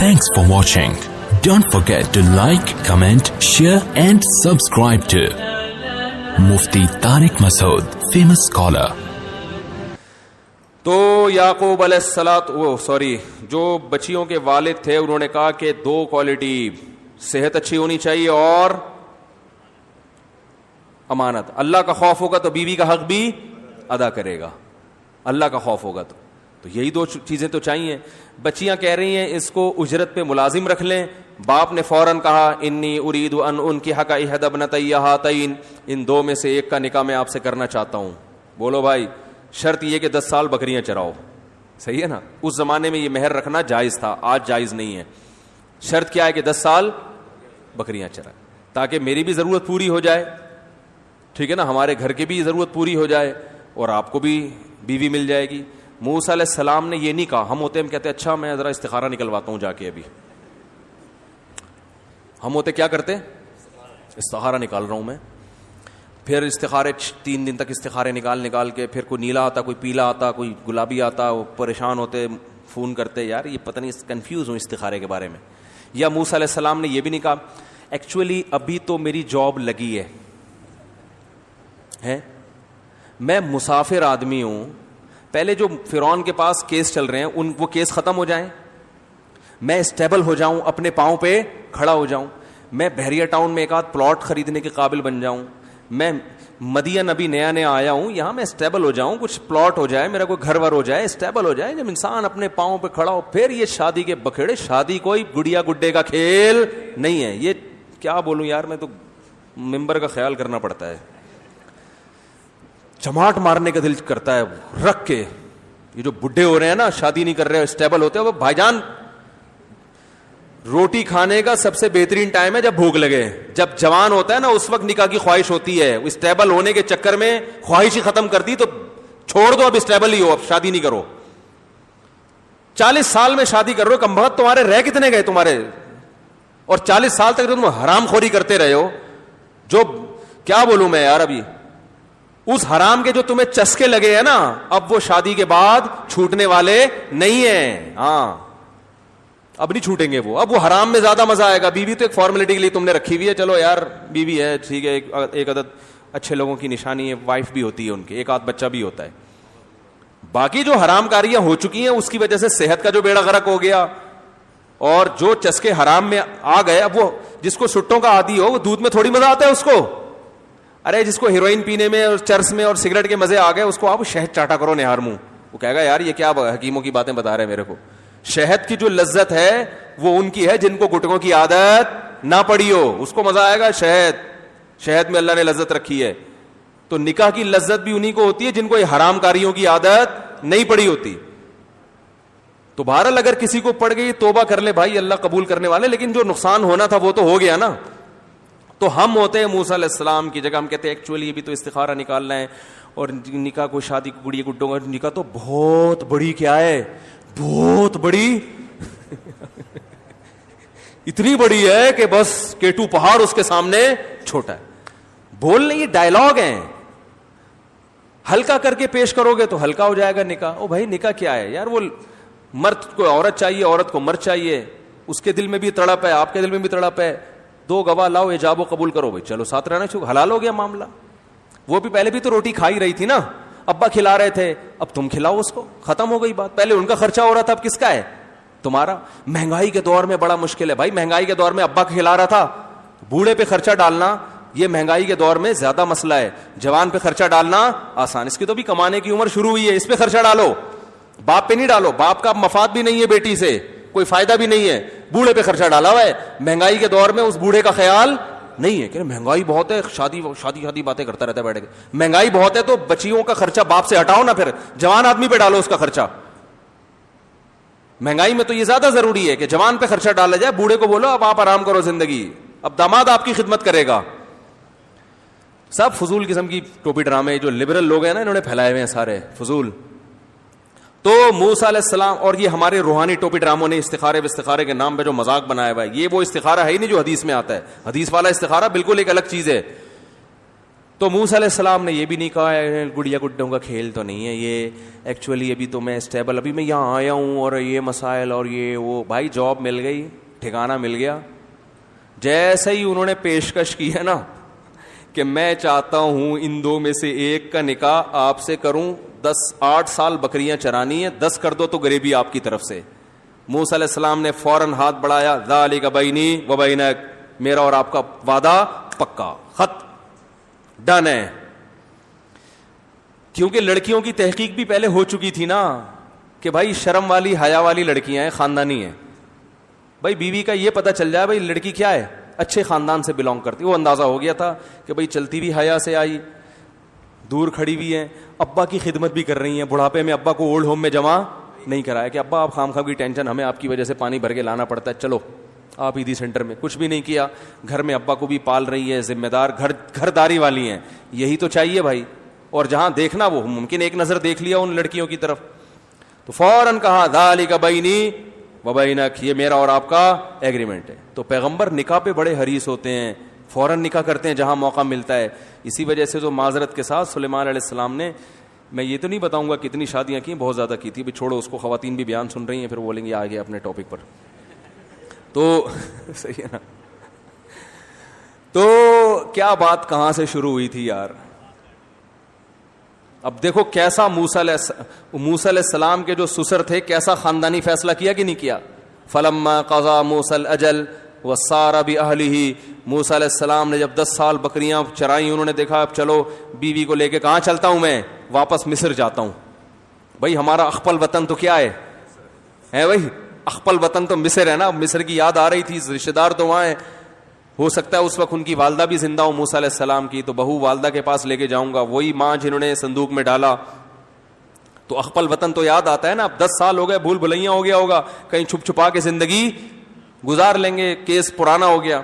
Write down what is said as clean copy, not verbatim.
Thanks for watching. Don't forget to like, comment, share and subscribe to Mufti Tariq Masood, famous scholar. تو یعقوب علیہ السلام جو بچیوں کے والد تھے انہوں نے کہا کہ دو کوالٹی، صحت اچھی ہونی چاہیے اور امانت. اللہ کا خوف ہوگا تو بیوی کا حق بھی ادا کرے گا. اللہ کا خوف ہوگا تو یہی دو چیزیں تو چاہیے. بچیاں کہہ رہی ہیں اس کو اجرت پہ ملازم رکھ لیں. باپ نے فوراً کہا انی ارید ان انکحک احدی ابنتی ہاتین، ان دو میں سے ایک کا نکاح میں آپ سے کرنا چاہتا ہوں. بولو بھائی، شرط یہ کہ 10 سال بکریاں چراؤ. صحیح ہے نا؟ اس زمانے میں یہ مہر رکھنا جائز تھا، آج جائز نہیں ہے. شرط کیا ہے کہ 10 سال بکریاں چرائے تاکہ میری بھی ضرورت پوری ہو جائے. ٹھیک ہے نا؟ ہمارے گھر کی بھی ضرورت پوری ہو جائے اور آپ کو بھی بیوی مل جائے گی. موسیٰ علیہ السلام نے یہ نہیں کہا. ہم کہتے اچھا میں ذرا استخارہ نکلواتا ہوں جا کے. ابھی ہم کیا کرتے؟ استخارہ نکال رہا ہوں میں. پھر استخارے 3 دن تک استخارے نکال کے پھر کوئی نیلا آتا، کوئی پیلا آتا، کوئی گلابی آتا. وہ پریشان ہوتے، فون کرتے یار یہ پتہ نہیں، کنفیوز ہوں استخارے کے بارے میں. یا موسیٰ علیہ السلام نے یہ بھی نہیں کہا ایکچولی ابھی تو میری جاب لگی ہے، میں مسافر آدمی ہوں، پہلے جو فرعون کے پاس کیس چل رہے ہیں وہ کیس ختم ہو جائیں، میں اسٹیبل ہو جاؤں، اپنے پاؤں پہ کھڑا ہو جاؤں، میں بحریہ ٹاؤن میں ایک آدھ پلاٹ خریدنے کے قابل بن جاؤں، میں مدین ابھی نیا آیا ہوں یہاں، میں اسٹیبل ہو جاؤں، کچھ پلاٹ ہو جائے، میرا کوئی گھر ور ہو جائے، اسٹیبل ہو جائے. جب انسان اپنے پاؤں پہ کھڑا ہو پھر یہ شادی کے بکھیڑے. شادی کوئی گڑیا گڈے کا کھیل نہیں ہے. یہ کیا بولوں یار، میں تو ممبر کا خیال کرنا پڑتا ہے. چماٹ مارنے کا دل کرتا ہے رکھ کے. یہ جو بڈھے ہو رہے ہیں نا، شادی نہیں کر رہے، اسٹیبل ہوتے ہیں، وہ بھائی جان روٹی کھانے کا سب سے بہترین ٹائم ہے جب بھوک لگے. جب جوان ہوتا ہے نا اس وقت نکاح کی خواہش ہوتی ہے. اسٹیبل ہونے کے چکر میں خواہش ہی ختم کر دی تو چھوڑ دو، اب اسٹیبل ہی ہو، اب شادی نہیں کرو. 40 سال میں شادی کر رہے ہو، کم بخت تمہارے رہ کتنے گئے تمہارے؟ اور 40 سال تک تم حرام خوری کرتے رہے ہو. جو کیا بولوں میں یار، ابھی اس حرام کے جو تمہیں چسکے لگے ہیں نا، اب وہ شادی کے بعد چھوٹنے والے نہیں ہیں. ہاں اب نہیں چھوٹیں گے وہ. اب وہ حرام میں زیادہ مزہ آئے گا. بیوی تو ایک فارمیلٹی کے لیے تم نے رکھی ہوئی ہے، چلو یار بیوی ہے ٹھیک ہے، ایک عدد اچھے لوگوں کی نشانی ہے، وائف بھی ہوتی ہے ان کی، ایک آدھ بچہ بھی ہوتا ہے. باقی جو حرام کاریاں ہو چکی ہیں اس کی وجہ سے صحت کا جو بیڑا غرق ہو گیا اور جو چسکے حرام میں آ گئے. اب وہ جس کو سٹوں کا عادی ہو وہ دودھ میں تھوڑی مزہ آتا ہے اس کو. ارے جس کو ہیروئن پینے میں اور چرس میں اور سگریٹ کے مزے آ گئے اس کو آپ شہد چاٹا کرو نہار منہ. وہ کہے گا یار یہ کیا حکیموں کی باتیں بتا رہے ہیں میرے کو. شہد کی جو لذت ہے وہ ان کی ہے جن کو گٹکوں کی عادت نہ پڑی ہو، اس کو مزہ آئے گا. شہد میں اللہ نے لذت رکھی ہے. تو نکاح کی لذت بھی انہی کو ہوتی ہے جن کو یہ حرام کاریوں کی عادت نہیں پڑی ہوتی. تو بہرحال اگر کسی کو پڑ گئی توبہ کر لے بھائی، اللہ قبول کرنے والے. لیکن جو نقصان ہونا تھا وہ تو ہو گیا نا. تو ہم ہوتے ہیں موسیٰ علیہ السلام کی جگہ، ہم کہتے ہیں ایکچولی ابھی تو استخارہ نکالنا ہے اور نکاح کو شادی کو گڑی گڈوں کا نکاح تو بہت بڑی کیا ہے، بہت بڑی اتنی بڑی ہے کہ بس کیٹو پہاڑ اس کے سامنے چھوٹا ہے. بولنے یہ ڈائلاگ ہیں، ہلکا کر کے پیش کرو گے تو ہلکا ہو جائے گا نکاح. او بھائی نکاح کیا ہے یار، وہ مرد کو عورت چاہیے، عورت کو مرد چاہیے. اس کے دل میں بھی تڑپ ہے، آپ کے دل میں بھی تڑپ ہے. 2 گواہ لاؤ، ایجاب و قبول کرو بھائی، چلو ساتھ رہنا چھو، حلال ہو گیا معاملہ. وہ بھی پہلے بھی تو روٹی کھا ہی رہی تھی نا، ابا کھلا رہے تھے، اب تم کھلاؤ اس کو، ختم ہو گئی بات. پہلے ان کا خرچہ ہو رہا تھا، اب کس کا ہے؟ تمہارا. مہنگائی کے دور میں بڑا مشکل ہے بھائی. مہنگائی کے دور میں ابا کھلا رہا تھا، بوڑھے پہ خرچہ ڈالنا یہ مہنگائی کے دور میں زیادہ مسئلہ ہے. جوان پہ خرچہ ڈالنا آسان، اس کی تو بھی کمانے کی عمر شروع ہوئی ہے، اس پہ خرچہ ڈالو. باپ پہ نہیں ڈالو، باپ کا مفاد بھی نہیں ہے بیٹی سے، کوئی فائدہ بھی نہیں ہے. بوڑھے پہ خرچہ ڈالا ہوا ہے. مہنگائی کے دور میں اس بوڑھے کا خیال نہیں ہے کہ مہنگائی بہت ہے، شادی باتیں کرتا رہتا ہے بیٹھ کے. مہنگائی بہت ہے تو بچیوں کا خرچہ باپ سے ہٹاؤ نا، پھر جوان آدمی پہ ڈالو اس کا خرچہ. مہنگائی میں تو یہ زیادہ ضروری ہے کہ جوان پہ خرچہ ڈالا جائے. بوڑھے کو بولو اب آپ آرام کرو زندگی، اب داماد آپ کی خدمت کرے گا. سب فضول قسم کی ٹوپی ڈرامے جو لبرل لوگ ہیں نا انہوں نے پھیلائے ہوئے ہیں سارے فضول. تو موسیٰ علیہ السلام اور یہ ہمارے روحانی ٹوپی ڈراموں نے استخارے کے نام پہ جو مذاق بنایا ہوا ہے، یہ وہ استخارہ ہے ہی نہیں جو حدیث میں آتا ہے. حدیث والا استخارہ بالکل ایک الگ چیز ہے. تو موسیٰ علیہ السلام نے یہ بھی نہیں کہا گڑیا گڈوں کا کھیل تو نہیں ہے یہ، ایکچولی ابھی تو میں اسٹیبل، ابھی میں یہاں آیا ہوں اور یہ مسائل اور یہ وہ. بھائی جاب مل گئی، ٹھکانہ مل گیا. جیسے ہی انہوں نے پیشکش کی ہے نا کہ میں چاہتا ہوں ان دو میں سے ایک کا نکاح آپ سے کروں، 8 سال بکریاں چرانی ہیں، 10 کر دو تو غریبی آپ کی طرف سے. موسیٰ علیہ السلام نے فوراً ہاتھ بڑھایا، ذالک بینی و بینک، میرا اور آپ کا وعدہ پکا، خط ڈن ہے. کیونکہ لڑکیوں کی تحقیق بھی پہلے ہو چکی تھی نا کہ بھائی شرم والی حیا والی لڑکیاں ہیں، خاندانی ہیں. بھائی بیوی کا یہ پتہ چل جائے بھائی لڑکی کیا ہے، اچھے خاندان سے بلونگ کرتی. وہ اندازہ ہو گیا تھا کہ بھائی چلتی بھی حیا سے آئی، دور کھڑی بھی ہیں، ابا کی خدمت بھی کر رہی ہیں. بڑھاپے میں ابا کو اولڈ ہوم میں جمع نہیں کرایا کہ ابا آپ خام خام کی ٹینشن، ہمیں آپ کی وجہ سے پانی بھر کے لانا پڑتا ہے، چلو آپ عیدی سینٹر میں. کچھ بھی نہیں کیا، گھر میں ابا کو بھی پال رہی ہے، ذمہ دار گھر داری والی ہیں. یہی تو چاہیے بھائی. اور جہاں دیکھنا وہ ممکن ایک نظر دیکھ لیا ان لڑکیوں کی طرف تو فوراً کہا ذالک بینی و بینک، یہ میرا اور آپ کا ایگریمنٹ ہے. تو پیغمبر نکاح پہ بڑے حریص ہوتے ہیں، فوراً نکاح کرتے ہیں جہاں موقع ملتا ہے. اسی وجہ سے جو معذرت کے ساتھ سلیمان علیہ السلام نے، میں یہ تو نہیں بتاؤں گا کتنی شادیاں کی، بہت زیادہ کی تھی. بھی چھوڑو اس کو، خواتین بھی بیان سن رہی ہیں پھر بولیں گے آگے اپنے ٹاپک پر. تو صحیح ہے نا. تو کیا بات کہاں سے شروع ہوئی تھی یار. اب دیکھو کیسا موسیٰ علیہ السلام کے جو سسر تھے کیسا خاندانی فیصلہ کیا کہ نہیں کیا. فلما قضا موسیٰ الاجل وسار باہلہ، موسیٰ علیہ السلام نے جب 10 سال بکریاں چرائیں، انہوں نے دیکھا اب چلو بیوی کو لے کے کہاں چلتا ہوں میں، واپس مصر جاتا ہوں. بھائی ہمارا اخپل وطن تو کیا ہے بھائی، اخپل وطن تو مصر ہے نا. مصر کی یاد آ رہی تھی، رشتے دار تو وہاں ہیں. ہو سکتا ہے اس وقت ان کی والدہ بھی زندہ ہو موسیٰ علیہ السلام کی، تو بہو والدہ کے پاس لے کے جاؤں گا، وہی ماں جنہوں نے صندوق میں ڈالا. تو اخپل وطن تو یاد آتا ہے نا. اب 10 سال ہو گئے، بھول بھلیاں ہو گیا ہوگا، کہیں چھپ چھپا کے زندگی گزار لیں گے، کیس پرانا ہو گیا.